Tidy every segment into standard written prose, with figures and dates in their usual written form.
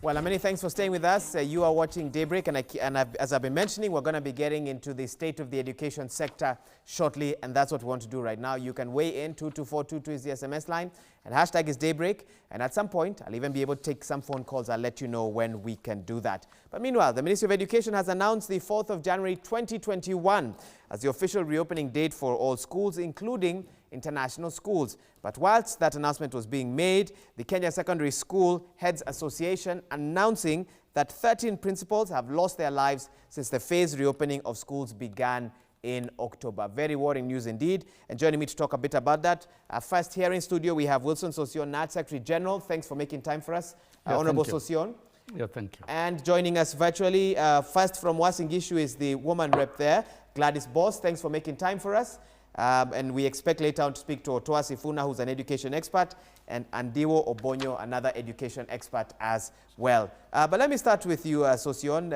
Well, many thanks for staying with us. You are watching Daybreak, as I've been mentioning, we're going to be getting into the state of the education sector shortly, and that's what we want to do right now. You can weigh in. 22422 is the SMS line, and hashtag is Daybreak. And at some point, I'll even be able to take some phone calls. I'll let you know when we can do that. But meanwhile, the Ministry of Education has announced the 4th of January 2021 as the official reopening date for all schools, including international schools. But whilst that announcement was being made, the Kenya Secondary School Heads Association announcing that 13 principals have lost their lives since the phased reopening of schools began in October. Very worrying news indeed. And joining me to talk a bit about that, first here in studio, we have Wilson Sossion, NAD Secretary General. Thanks for making time for us, Honorable Sossion. Yeah, thank you. And joining us virtually, first from Uasin Gishu is the woman rep there, Gladys Boss. Thanks for making time for us. And we expect later on to speak to Otoa Sifuna, who's an education expert, and Andiwo Obonyo, another education expert as well. But let me start with you, Sossion.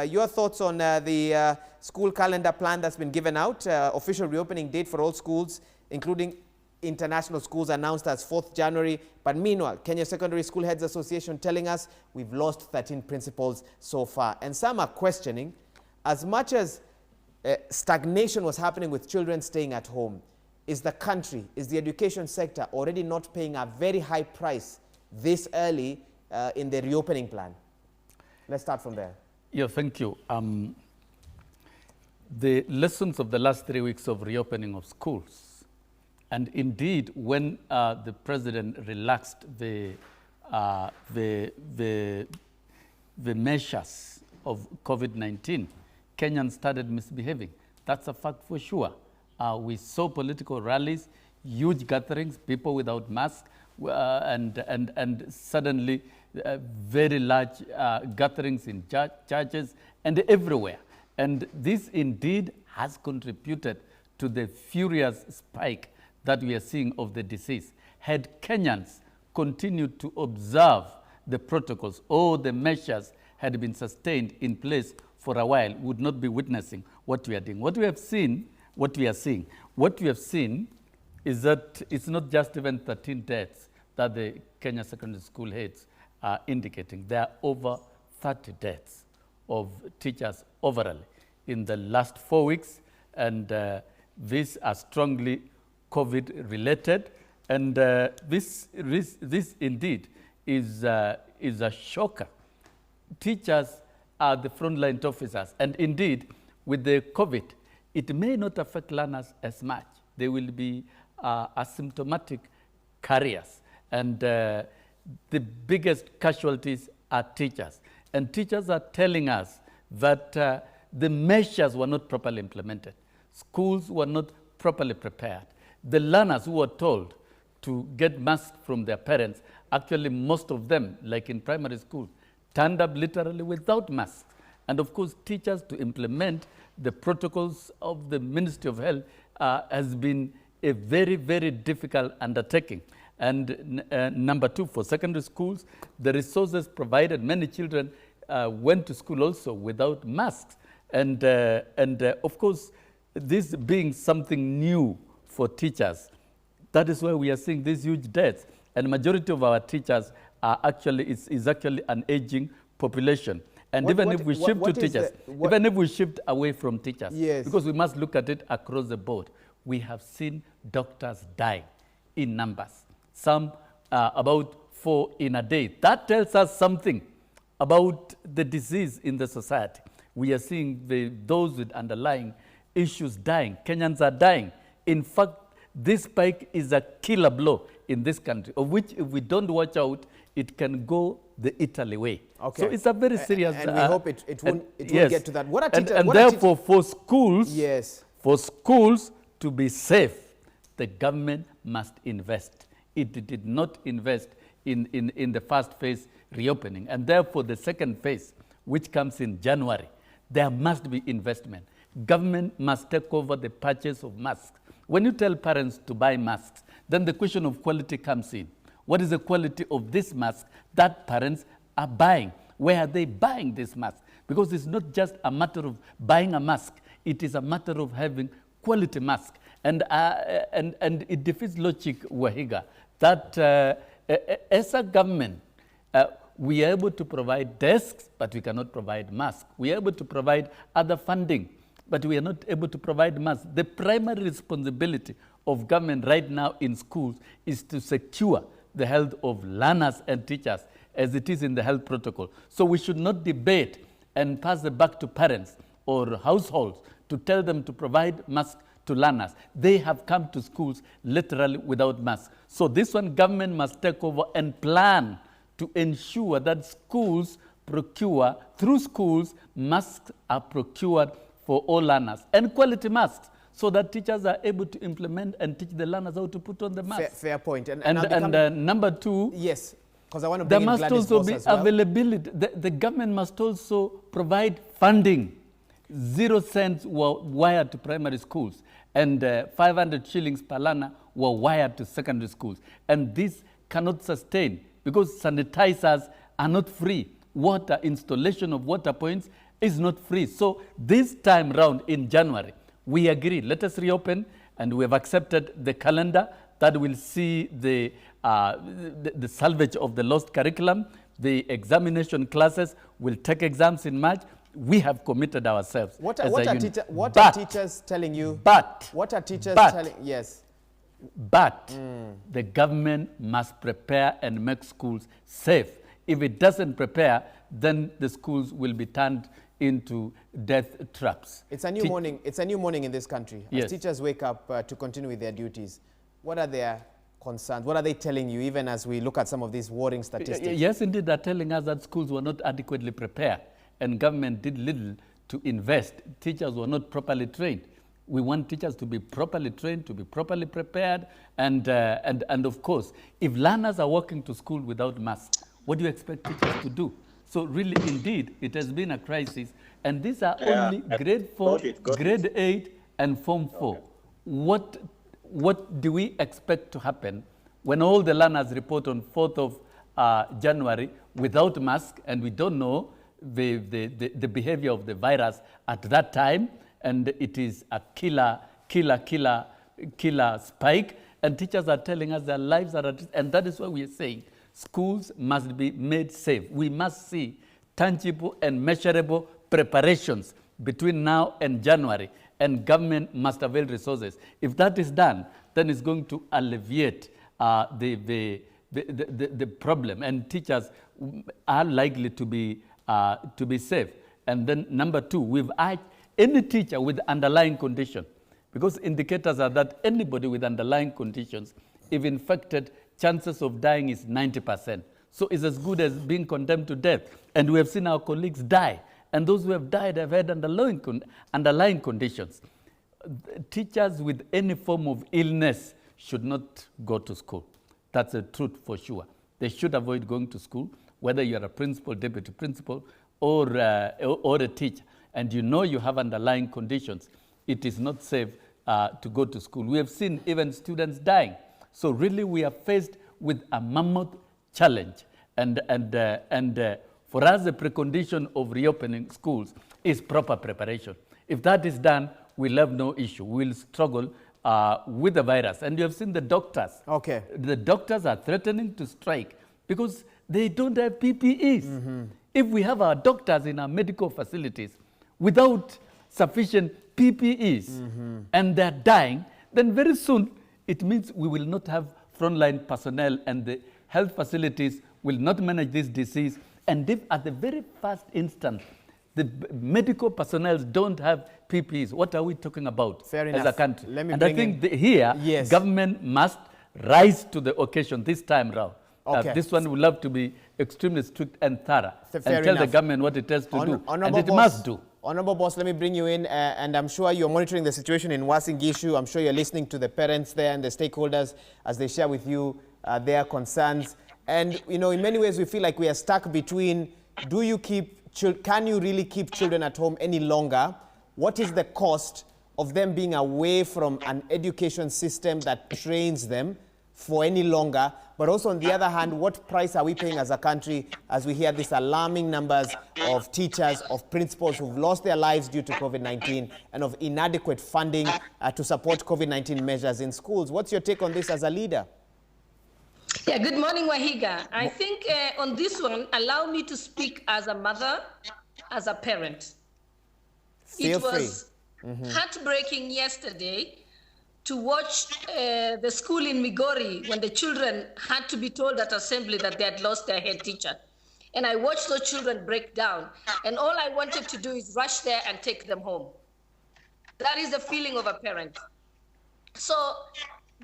Your thoughts on the school calendar plan that's been given out, official reopening date for all schools, including international schools, announced as 4th January. But meanwhile, Kenya Secondary School Heads Association telling us we've lost 13 principals so far. And some are questioning, as much as stagnation was happening with children staying at home, is the country, is the education sector already not paying a very high price this early in the reopening plan? Let's start from there. Yeah, thank you. The lessons of the last 3 weeks of reopening of schools, and indeed when the president relaxed the measures of COVID-19, Kenyans started misbehaving. That's a fact for sure. We saw political rallies, huge gatherings, people without masks, and suddenly very large gatherings in churches and everywhere. And this indeed has contributed to the furious spike that we are seeing of the disease. Had Kenyans continued to observe the protocols or the measures had been sustained in place for a while, would not be witnessing what we are doing. What we have seen is that it's not just even 13 deaths that the Kenya Secondary School heads are indicating. There are over 30 deaths of teachers overall in the last 4 weeks, and these are strongly COVID-related. And this indeed is a shocker. Teachers are the frontline officers, and indeed, with the COVID, it may not affect learners as much. They will be asymptomatic carriers, and the biggest casualties are teachers. And teachers are telling us that the measures were not properly implemented. Schools were not properly prepared. The learners who were told to get masks from their parents, actually most of them, like in primary school, turned up literally without masks. And of course, teachers to implement the protocols of the Ministry of Health has been a very, very difficult undertaking. And number two, for secondary schools, the resources provided, many children went to school also without masks. And of course, this being something new for teachers, that is why we are seeing these huge deaths. And majority of our teachers are actually, is actually an aging population. And even if we shift to teachers, even if we shift away from teachers, yes, because we must look at it across the board, we have seen doctors die in numbers, some about 4 in a day. That tells us something about the disease in the society. We are seeing those with underlying issues dying. Kenyans are dying. In fact, this spike is a killer blow in this country, of which if we don't watch out, it can go the Italy way. Okay. So it's a very serious... And we hope it won't yes, get to that. What and therefore, for schools, yes, for schools to be safe, the government must invest. It did not invest in the first phase reopening. And therefore, the second phase, which comes in January, there must be investment. Government must take over the purchase of masks. When you tell parents to buy masks, then the question of quality comes in. What is the quality of this mask that parents are buying? Where are they buying this mask? Because it's not just a matter of buying a mask. It is a matter of having quality mask. And it defeats logic, Wahiga, that as a government, we are able to provide desks, but we cannot provide masks. We are able to provide other funding, but we are not able to provide masks. The primary responsibility of government right now in schools is to secure the health of learners and teachers as it is in the health protocol. So we should not debate and pass the buck to parents or households to tell them to provide masks to learners. They have come to schools literally without masks. So this one, government must take over and plan to ensure that schools procure, through schools, masks are procured for all learners, and quality masks, so that teachers are able to implement and teach the learners how to put on the mask. Fair point. And number two, yes, because I want to there bring in must Gladys also Boss be as well. availability. The government must also provide funding. 0 cents were wired to primary schools, and 500 shillings per learner were wired to secondary schools. And this cannot sustain because sanitizers are not free. Water, installation of water points is not free. So this time round in January, we agreed, let us reopen, and we have accepted the calendar that will see the salvage of the lost curriculum. The examination classes will take exams in March. We have committed ourselves. What are teachers telling you? What are teachers telling? Yes. But the government must prepare and make schools safe. If it doesn't prepare, then the schools will be turned into death traps. It's a new morning. It's a new morning in this country. As Yes. teachers wake up to continue with their duties, what are their concerns? What are they telling you, even as we look at some of these worrying statistics? Yes, indeed, they're telling us that schools were not adequately prepared and government did little to invest. Teachers were not properly trained. We want teachers to be properly trained, to be properly prepared, and of course, if learners are walking to school without masks, what do you expect teachers to do? So really, indeed, it has been a crisis, and these are only grade 4, grade 8, and Form 4. What do we expect to happen when all the learners report on 4th of January without mask, and we don't know the behavior of the virus at that time, and it is a killer spike, and teachers are telling us their lives are at risk, and that is why we are saying schools must be made safe. We must see tangible and measurable preparations between now and January, and government must avail resources. If that is done, then it's going to alleviate the problem, and teachers are likely to be safe. And then number two, we've urged any teacher with underlying condition, because indicators are that anybody with underlying conditions, if infected, chances of dying is 90%. So it's as good as being condemned to death. And we have seen our colleagues die. And those who have died have had underlying conditions. Teachers with any form of illness should not go to school. That's the truth for sure. They should avoid going to school, whether you're a principal, deputy principal, or a teacher, and you know you have underlying conditions. It is not safe to go to school. We have seen even students dying. So really we are faced with a mammoth challenge. And for us, the precondition of reopening schools is proper preparation. If that is done, we'll have no issue. We'll struggle with the virus. And you have seen the doctors. Okay. The doctors are threatening to strike because they don't have PPEs. Mm-hmm. If we have our doctors in our medical facilities without sufficient PPEs and they're dying, then very soon it means we will not have frontline personnel, and the health facilities will not manage this disease. And if at the very first instant the medical personnel don't have PPEs, what are we talking about as a country? And I think government must rise to the occasion this time round. Okay. This one will have to be extremely strict and thorough and tell the government what it has to do, and it must do. Honorable Boss, let me bring you in, and I'm sure you're monitoring the situation in Uasin Gishu. I'm sure you're listening to the parents there and the stakeholders as they share with you their concerns. And, you know, in many ways we feel like we are stuck between, can you really keep children at home any longer? What is the cost of them being away from an education system that trains them for any longer? But also, on the other hand, what price are we paying as a country as we hear these alarming numbers of teachers, of principals who've lost their lives due to COVID-19 and of inadequate funding to support COVID-19 measures in schools? What's your take on this as a leader? Yeah, good morning, Wahiga. I think on this one, allow me to speak as a mother, as a parent. Feel free. It was heartbreaking yesterday to watch the school in Migori when the children had to be told at assembly that they had lost their head teacher. And I watched those children break down. And all I wanted to do is rush there and take them home. That is the feeling of a parent. So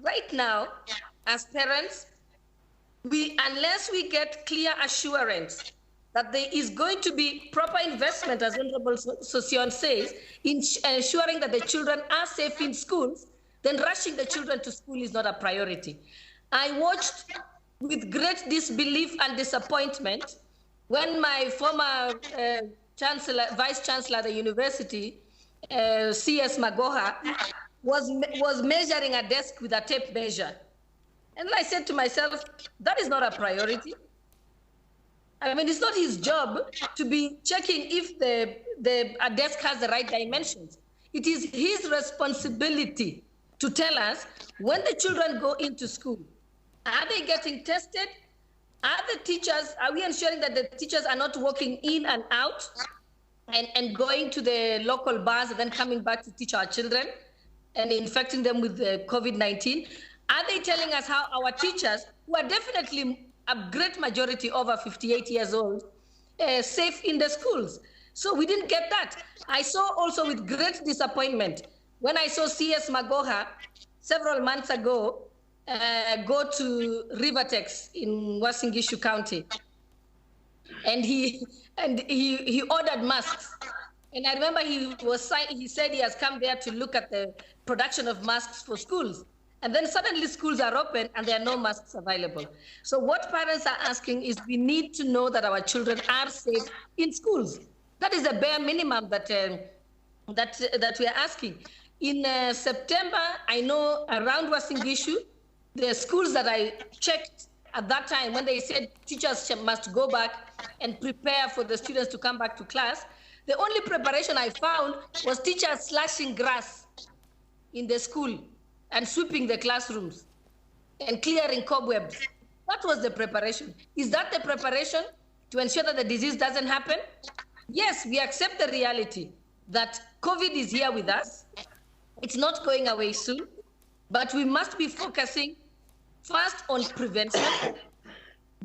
right now, as parents, unless we get clear assurance that there is going to be proper investment, as Honorable Sosion says, in ensuring that the children are safe in schools, then rushing the children to school is not a priority. I watched with great disbelief and disappointment when my former Vice Chancellor at the university, C.S. Magoha, was measuring a desk with a tape measure. And I said to myself, that is not a priority. I mean, it's not his job to be checking if a desk has the right dimensions. It is his responsibility to tell us when the children go into school, are they getting tested? Are we ensuring that the teachers are not walking in and out and going to the local bars and then coming back to teach our children and infecting them with the COVID-19? Are they telling us how our teachers, who are definitely a great majority over 58 years old, safe in the schools? So we didn't get that. I saw also with great disappointment when I saw C.S. Magoha several months ago go to Rivertex in Uasin Gishu County, and he ordered masks. And I remember he said he has come there to look at the production of masks for schools. And then suddenly schools are open and there are no masks available. So what parents are asking is we need to know that our children are safe in schools. That is the bare minimum that we are asking. In September, I know around Uasin Gishu, the schools that I checked at that time when they said teachers must go back and prepare for the students to come back to class, the only preparation I found was teachers slashing grass in the school and sweeping the classrooms and clearing cobwebs. That was the preparation. Is that the preparation to ensure that the disease doesn't happen? Yes, we accept the reality that COVID is here with us. It's not going away soon, but we must be focusing first on prevention,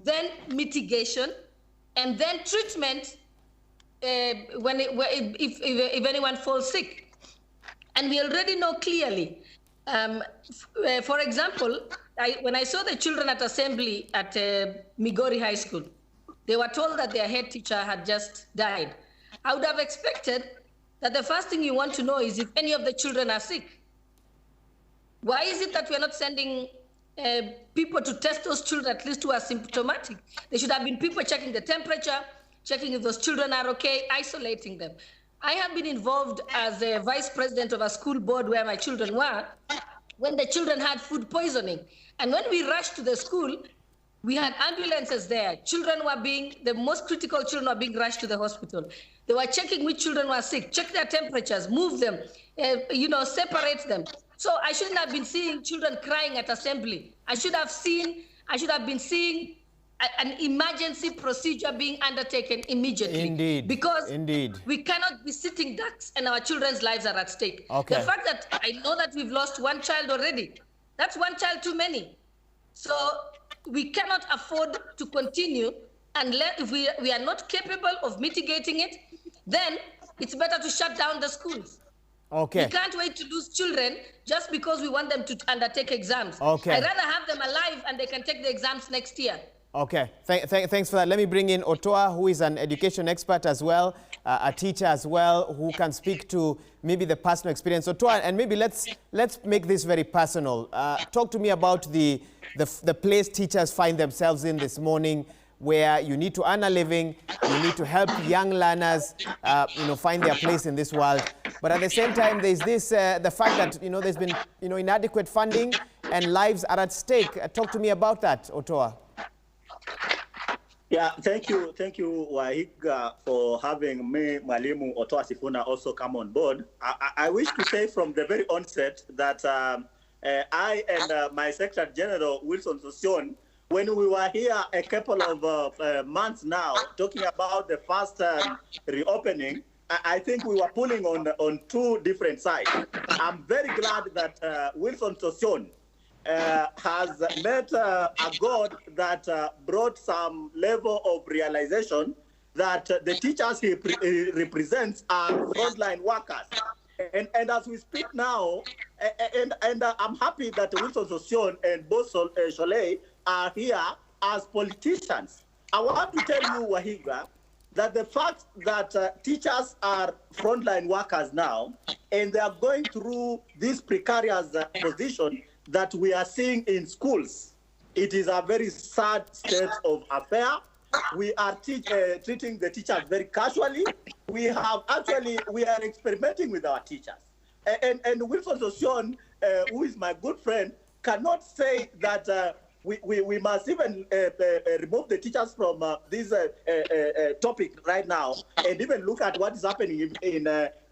then mitigation, and then treatment if anyone falls sick. And we already know clearly. For example, when I saw the children at assembly at Migori High School, they were told that their head teacher had just died. I would have expected that the first thing you want to know is if any of the children are sick. Why is it that we are not sending people to test those children, at least who are symptomatic? There should have been people checking the temperature, checking if those children are okay, isolating them. I have been involved as a vice president of a school board where my children were when the children had food poisoning. And when we rushed to the school, we had ambulances there. The most critical children were being rushed to the hospital. They were checking which children were sick, check their temperatures, move them, separate them. So I shouldn't have been seeing children crying at assembly. I should have been seeing an emergency procedure being undertaken immediately. Indeed. Because we cannot be sitting ducks and our children's lives are at stake. Okay. The fact that I know that we've lost one child already, that's one child too many. So we cannot afford to continue unless if we are not capable of mitigating it, then it's better to shut down the schools. Okay. We can't wait to lose children just because we want them to undertake exams. Okay. I'd rather have them alive and they can take the exams next year. Okay, thanks for that. Let me bring in Otoa, who is an education expert as well, a teacher as well, who can speak to maybe the personal experience. Otoa, and maybe let's make this very personal. Talk to me about the place teachers find themselves in this morning, where you need to earn a living, you need to help young learners, find their place in this world. But at the same time, there's this the fact that there's been inadequate funding and lives are at stake. Talk to me about that, Otoa. Yeah, thank you, Wahiga, for having me, Mwalimu Otoa Sifuna, also come on board. I wish to say from the very onset that I and my Secretary General, Wilson Sosion, when we were here a couple of months now talking about the first reopening, I think we were pulling on two different sides. I'm very glad that Wilson Sossion has met a God that brought some level of realization that the teachers he represents are frontline workers. And as we speak now, and I'm happy that Wilson Sossion and both Cholet are here as politicians. I want to tell you, Wahiga, that the fact that teachers are frontline workers now, and they are going through this precarious position that we are seeing in schools, it is a very sad state of affair. We are treating the teachers very casually. We are experimenting with our teachers. And Wilson Sossion, who is my good friend, cannot say that we must even remove the teachers from this topic right now and even look at what is happening in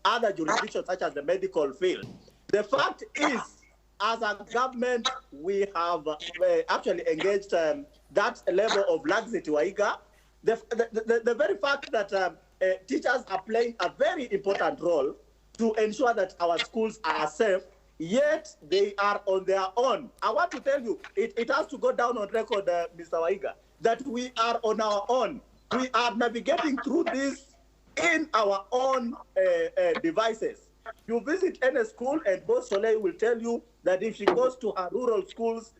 other jurisdictions such as the medical field. The fact is, as a government, we have actually engaged that level of laxity, Waiga. The very fact that teachers are playing a very important role to ensure that our schools are safe, yet they are on their own. I want to tell you, it has to go down on record, Mr. Waiga, that we are on our own. We are navigating through this in our own devices. You visit any school, and both Soleil will tell you that if she goes to her rural schools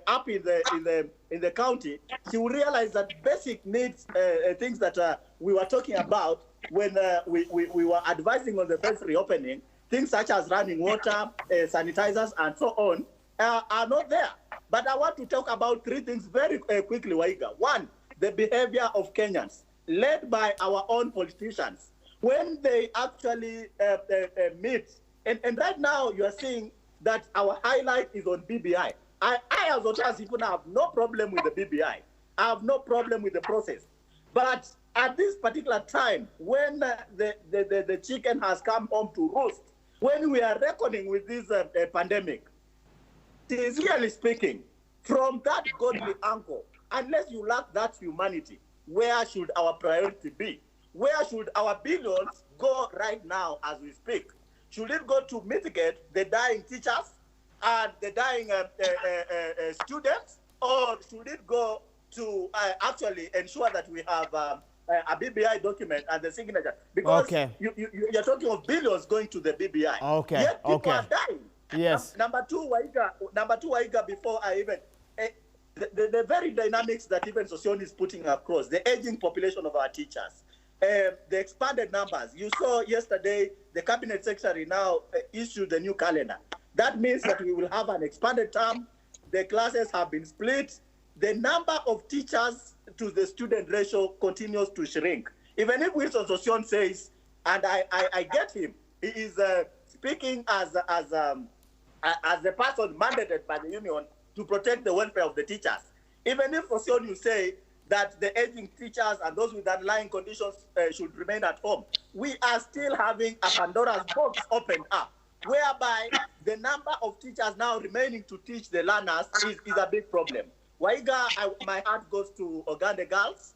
up in the county, she will realize that basic needs, things that we were talking about when we were advising on the first reopening, things such as running water, sanitizers, and so on, are not there. But I want to talk about three things very quickly, Waiga. One, the behavior of Kenyans, led by our own politicians, when they actually meet. And right now, you are seeing that our highlight is on BBI. I as Otoa Sifuna, have no problem with the BBI. I have no problem with the process. But at this particular time, when the chicken has come home to roost, when we are reckoning with this pandemic, sincerely speaking, from that godly angle, unless you lack that humanity, where should our priority be? Where should our billions go right now as we speak? Should it go to mitigate the dying teachers and the dying students, or should it go to actually ensure that we have a BBI document and the signature? Because you're talking of billions going to the BBI. Okay. Yet people are dying. Yes. Number two, Waiga, before I even... the very dynamics that even Sossion is putting across, the aging population of our teachers, the expanded numbers. You saw yesterday, the cabinet secretary now issued a new calendar. That means that we will have an expanded term. The classes have been split. The number of teachers to the student ratio continues to shrink. Even if Wilson Sossion says, and I get him, he is speaking as the person mandated by the union to protect the welfare of the teachers. Even if Sossion you say that the aging teachers and those with underlying conditions should remain at home, we are still having a Pandora's box opened up, whereby the number of teachers now remaining to teach the learners is a big problem. Waiga, my heart goes to Ogande girls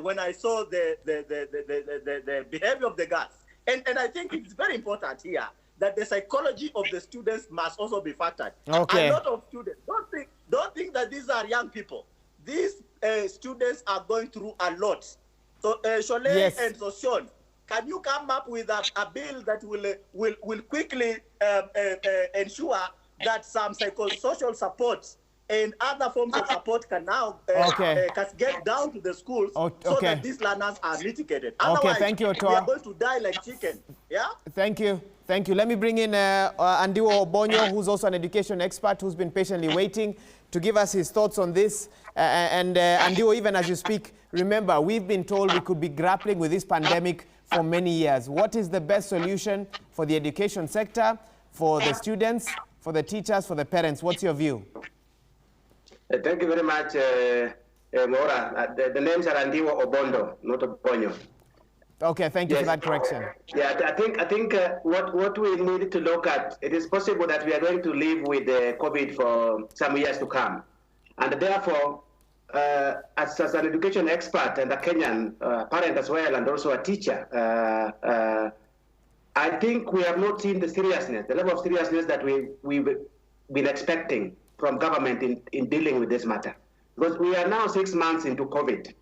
when I saw the behavior of the girls. And I think it's very important here that the psychology of the students must also be factored. Okay. A lot of students, don't think that these are young people. These students are going through a lot. So Cholet Yes. and Sossion, can you come up with a bill that will quickly ensure that some psychosocial support and other forms of support can now get down to the schools so that these learners are mitigated. Otherwise, thank you, Otoa. we are going to die like chicken. Yeah? Thank you. Thank you. Let me bring in Andiwo Obonyo, who's also an education expert who's been patiently waiting to give us his thoughts on this. Andiwo, even as you speak, remember, we've been told we could be grappling with this pandemic for many years. What is the best solution for the education sector, for the students, for the teachers, for the parents? What's your view? Thank you very much, Maura. The names are Andiwo Obondo, not Obonyo. Okay, thank you for that correction. Yeah, I think what we need to look at, it is possible that we are going to live with COVID for some years to come. And therefore, as an education expert and a Kenyan parent as well, and also a teacher, I think we have not seen the seriousness, the level of seriousness that we've been expecting from government in dealing with this matter. Because we are now 6 months into COVID,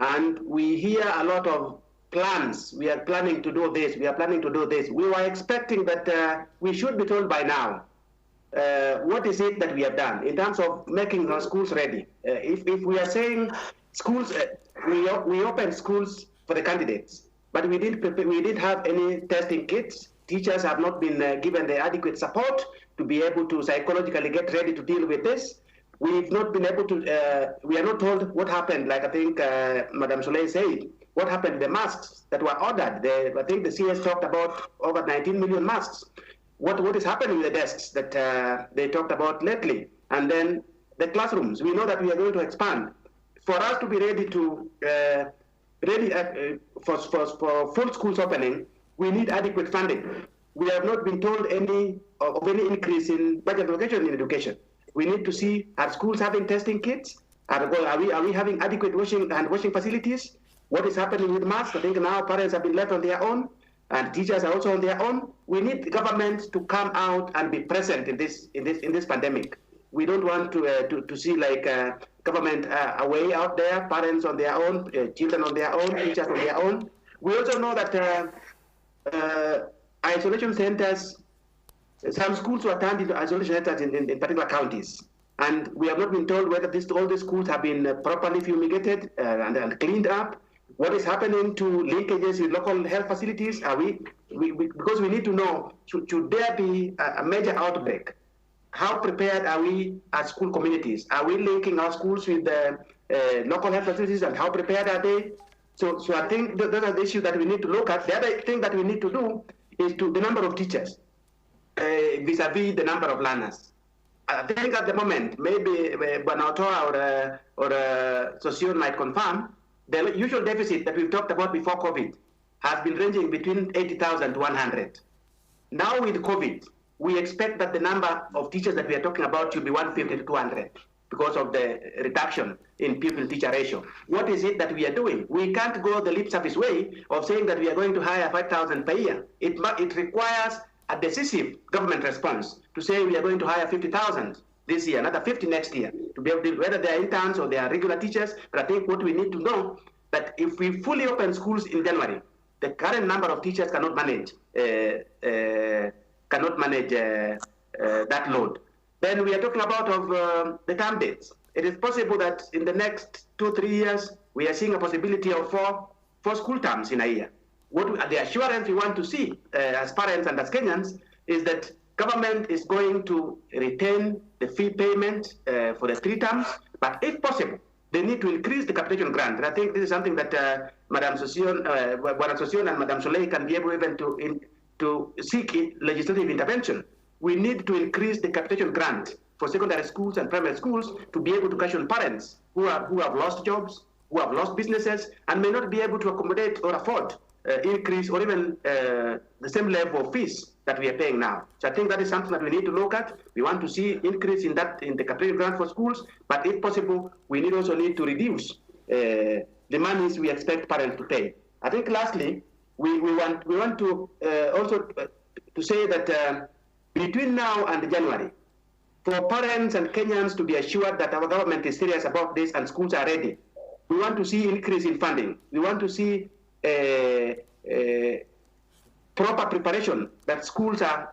and we hear a lot of plans. We are planning to do this, we are planning to do this. We were expecting that we should be told by now what is it that we have done in terms of making our schools ready. If we are saying schools, we open schools for the candidates, but we didn't have any testing kits. Teachers have not been given the adequate support to be able to psychologically get ready to deal with this. We've not been able to, we are not told what happened, like I think Madam Soleil said, what happened to the masks that were ordered. I think the CS talked about over 19 million masks. What is happening with the desks that they talked about lately? And then the classrooms, we know that we are going to expand. For us to be ready to, for full schools opening, we need adequate funding. We have not been told any increase in budget allocation in education. We need to see, are schools having testing kits? Are we having adequate washing facilities? What is happening with masks? I think now parents have been left on their own, and teachers are also on their own. We need the government to come out and be present in this pandemic. We don't want to see like government away out there, parents on their own, children on their own, teachers on their own. We also know that isolation centers, some schools were turned into isolation centers in particular counties. And we have not been told whether all these schools have been properly fumigated and cleaned up. What is happening to linkages with local health facilities? Because we need to know, should there be a major outbreak, how prepared are we as school communities? Are we linking our schools with the local health facilities, and how prepared are they? So I think those are the issues that we need to look at. The other thing that we need to do is the number of teachers vis-a-vis the number of learners. I think at the moment, maybe Banaotoa or Sosion might confirm, the usual deficit that we've talked about before COVID has been ranging between 80,000 to 100. Now with COVID, we expect that the number of teachers that we are talking about should be 150 to 200 because of the reduction in pupil-teacher ratio. What is it that we are doing? We can't go the lip service way of saying that we are going to hire 5,000 per year. It requires a decisive government response to say we are going to hire 50,000 this year, another 50 next year, to be able to, whether they are interns or they are regular teachers. But I think what we need to know, that if we fully open schools in January, the current number of teachers cannot manage that load. Then we are talking about the term dates. It is possible that in the next 2-3 years, we are seeing a possibility of four school terms in a year. The assurance we want to see as parents and as Kenyans is that government is going to retain the fee payment for the 3 terms, but if possible, they need to increase the capitation grant. And I think this is something that Madam Sosion and Madam Soleil can be able even to seek legislative intervention. We need to increase the capitation grant for secondary schools and primary schools to be able to cushion parents who have lost jobs, who have lost businesses, and may not be able to accommodate or afford increase or even the same level of fees that we are paying now. So I think that is something that we need to look at. We want to see increase in the capital grant for schools, but if possible, we also need to reduce the monies we expect parents to pay. I think lastly, we want to also to say that between now and January, for parents and Kenyans to be assured that our government is serious about this and schools are ready, we want to see increase in funding. We want to see proper preparation, that schools are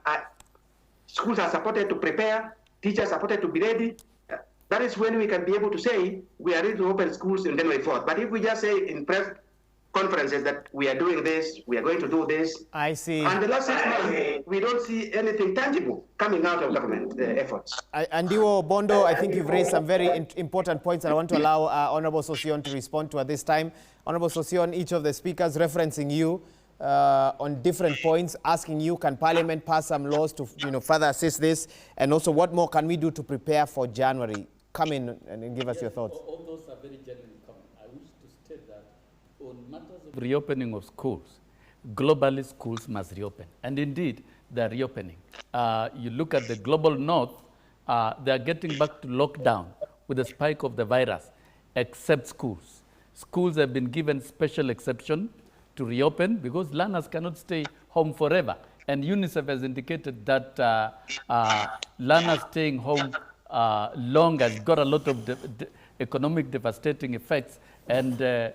supported to prepare, teachers are supported to be ready. That is when we can be able to say we are ready to open schools in January 4th. But if we just say in press conferences that we are doing this, we are going to do this, I see. And the last 6 months, we don't see anything tangible coming out of government efforts. Andiwo Bondo, I think you've raised some very important points, and I want to allow Honorable Sosion to respond to at this time. Honorable Sosion, each of the speakers referencing you on different points, asking you, can Parliament pass some laws to further assist this? And also, what more can we do to prepare for January? Come in and give us your thoughts. All those are very genuine comments. I wish to state that on matters of reopening of schools, globally schools must reopen. And indeed, they're reopening. You look at the global north, they're getting back to lockdown with the spike of the virus. except schools. Schools have been given special exception to reopen because learners cannot stay home forever. And UNICEF has indicated that learners staying home long has got a lot of economic devastating effects, and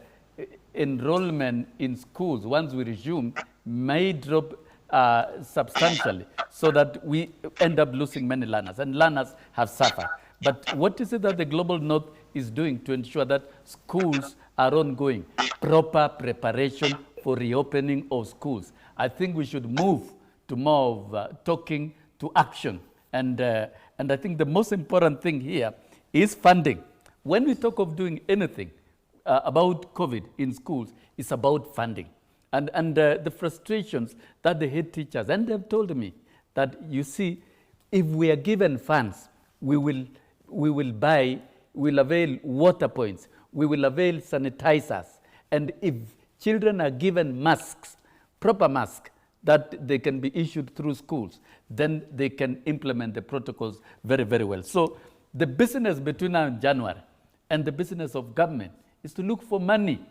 enrollment in schools, once we resume, may drop substantially, so that we end up losing many learners, and learners have suffered. But what is it that the Global North is doing to ensure that schools are ongoing? Proper preparation for reopening of schools. I think we should move to more of talking to action. And I think the most important thing here is funding. When we talk of doing anything about COVID in schools, it's about funding. And the frustrations that the head teachers, and they've told me that, you see, if we are given funds, we will avail water points, we will avail sanitizers. And if children are given masks, proper masks, that they can be issued through schools, then they can implement the protocols very, very well. So the business between now and January and the business of government is to look for money.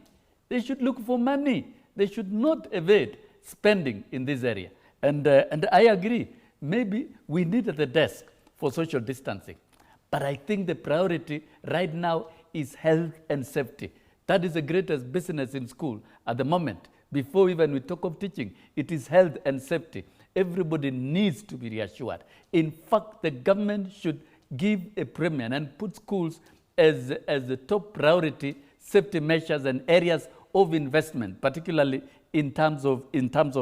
They should look for money. They should not evade spending in this area. And I agree, maybe we need at the desk for social distancing. But I think the priority right now is health and safety. That is the greatest business in school at the moment. Before even we talk of teaching, it is health and safety. Everybody needs to be reassured. In fact, the government should give a premium and put schools as the top priority safety measures and areas of investment, particularly in terms of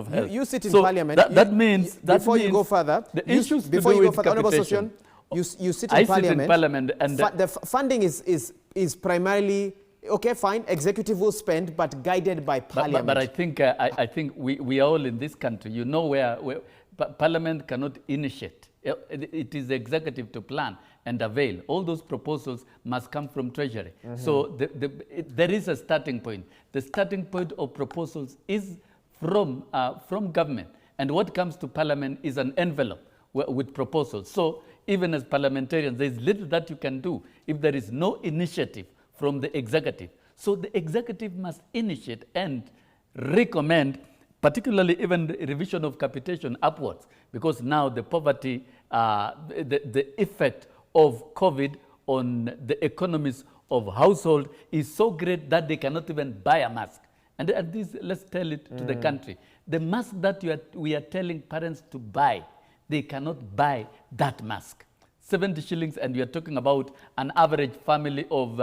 health. You sit in so Parliament. That means before you go further, before you go further, Honorable Sossion, you sit in I Parliament. sit in Parliament, and the funding is primarily, okay, fine, executive will spend, but guided by Parliament. But I think we are all in this country. You know where Parliament cannot initiate. It is the executive to plan and avail. All those proposals must come from Treasury. So there is a starting point. The starting point of proposals is from government. And what comes to Parliament is an envelope with proposals. So even as parliamentarians, there is little that you can do if there is no initiative from the executive. So the executive must initiate and recommend, particularly even the revision of capitation upwards, because now the poverty, the effect of COVID on the economies of household is so great that they cannot even buy a mask. And this, let's tell it to the country. The mask that we are telling parents to buy, they cannot buy that mask. 70 shillings, and we are talking about an average family of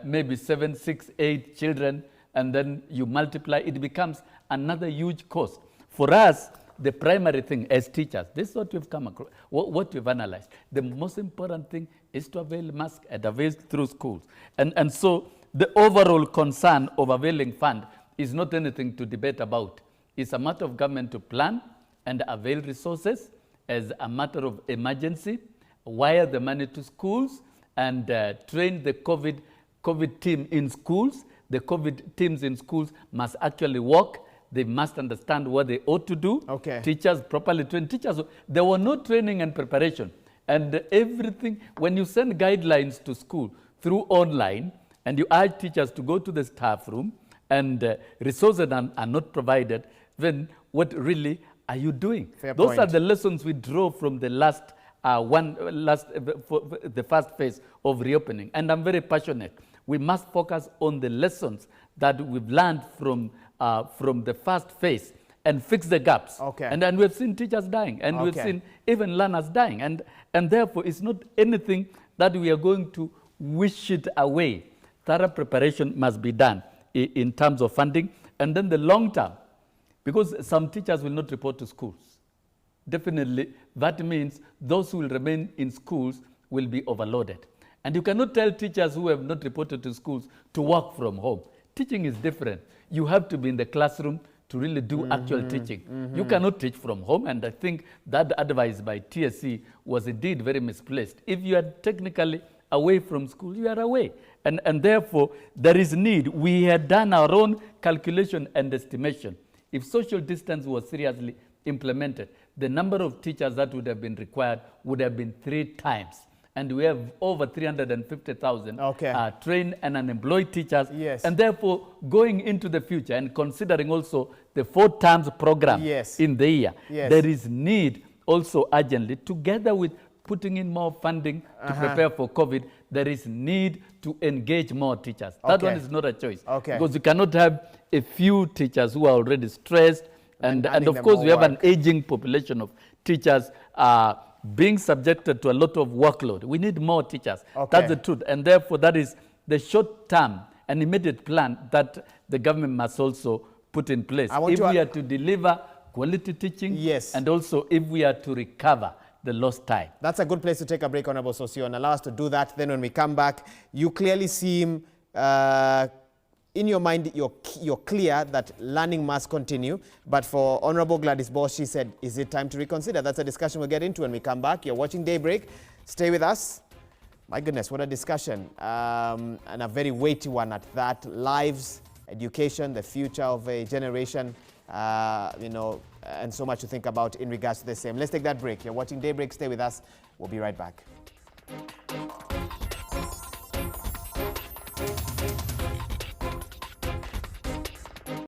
maybe 7, 6, 8 children, and then you multiply, it becomes another huge cost. For us, the primary thing as teachers, this is what we've come across, what we've analyzed. The most important thing is to avail masks and avail through schools. And so the overall concern of availing fund is not anything to debate about. It's a matter of government to plan and avail resources as a matter of emergency, wire the money to schools, and train the COVID team in schools. The COVID teams in schools must actually work. They must understand what they ought to do. Okay. Teachers properly trained. Teachers, there were no training and preparation. And everything, when you send guidelines to school through online, and you urge teachers to go to the staff room, and resources are not provided, then what really are you doing? Fair Those point. are the lessons we draw from the the first phase of reopening. And I'm very passionate. We must focus on the lessons that we've learned from the first phase and fix the gaps. Okay. And we've seen teachers dying, and we've seen even learners dying. And therefore, it's not anything that we are going to wish it away. Thorough preparation must be done in terms of funding. And then the long term, because some teachers will not report to schools. Definitely, that means those who will remain in schools will be overloaded. And you cannot tell teachers who have not reported to schools to work from home. Teaching is different. You have to be in the classroom to really do actual teaching. You cannot teach from home, and I think that advice by TSC was indeed very misplaced. If you are technically away from school, you are away. And therefore, there is need. We had done our own calculation and estimation. If social distance was seriously implemented, the number of teachers that would have been required would have been 3 times. and we have over 350,000 Okay. trained and unemployed teachers. Yes. And therefore, going into the future and considering also the 4 terms program Yes. in the year, Yes. there is need also urgently, together with putting in more funding to prepare for COVID, there is need to engage more teachers. That Okay. one is not a choice. Okay. Because you cannot have a few teachers who are already stressed, and adding of them course more we have an work. aging population of teachers being subjected to a lot of workload. We need more teachers. Okay. That's the truth. And therefore, that is the short-term and immediate plan that the government must also put in place. I want If to- we are to deliver quality teaching, Yes. and also if we are to recover the lost time. That's a good place to take a break, Honorable Sosio, and allow us to do that. Then when we come back, you clearly seem, in your mind, you're clear that learning must continue. But for Honorable Gladys Boss, she said, is it time to reconsider? That's a discussion we'll get into when we come back. You're watching Daybreak. Stay with us. My goodness, what a discussion. And a very weighty one at that. Lives, education, the future of a generation, and so much to think about in regards to the same. Let's take that break. You're watching Daybreak. Stay with us. We'll be right back.